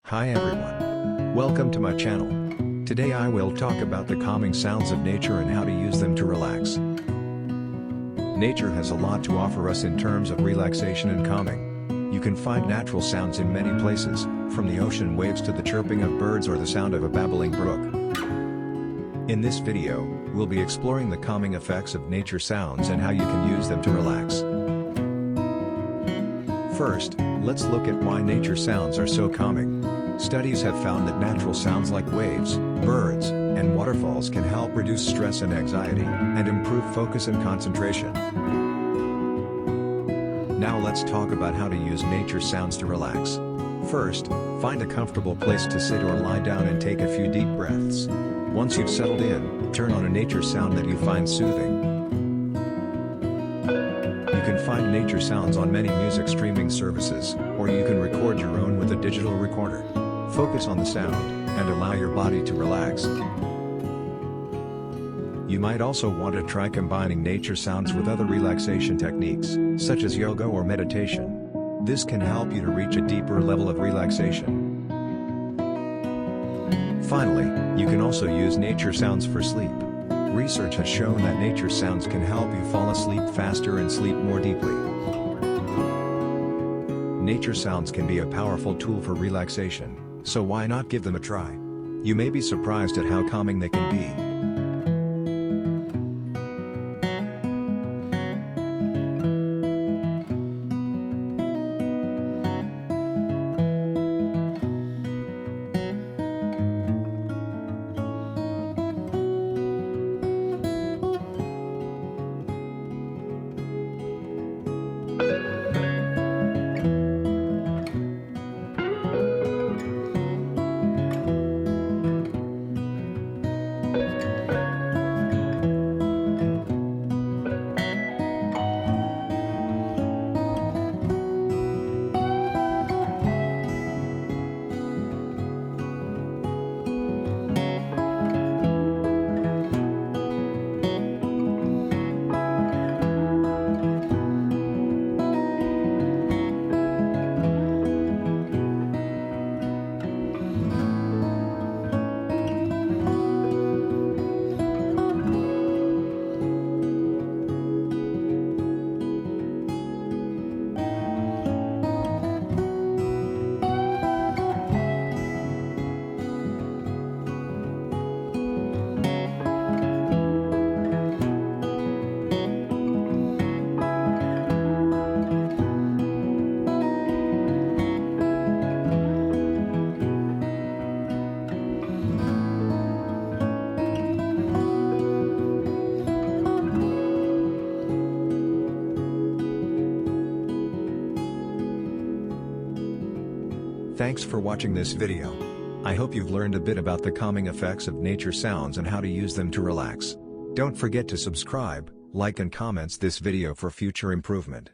Hi everyone. Welcome to my channel. Today I will talk about the calming sounds of nature and how to use them to relax. Nature has a lot to offer us in terms of relaxation and calming. You can find natural sounds in many places, from the ocean waves to the chirping of birds or the sound of a babbling brook. In this video, we'll be exploring the calming effects of nature sounds and how you can use them to relax. First, let's look at why nature sounds are so calming. Studies have found that natural sounds like waves, birds, and waterfalls can help reduce stress and anxiety, and improve focus and concentration. Now let's talk about how to use nature sounds to relax. First, find a comfortable place to sit or lie down and take a few deep breaths. Once you've settled in, turn on a nature sound that you find soothing. You can find nature sounds on many music streaming services, or you can record your own with a digital recorder. Focus on the sound, and allow your body to relax. You might also want to try combining nature sounds with other relaxation techniques, such as yoga or meditation. This can help you to reach a deeper level of relaxation. Finally, you can also use nature sounds for sleep. Research has shown that nature sounds can help you fall asleep faster and sleep more deeply. Nature sounds can be a powerful tool for relaxation, so why not give them a try? You may be surprised at how calming they can be. Thanks for watching this video. I hope you've learned a bit about the calming effects of nature sounds and how to use them to relax. Don't forget to subscribe, like and comments this video for future improvement.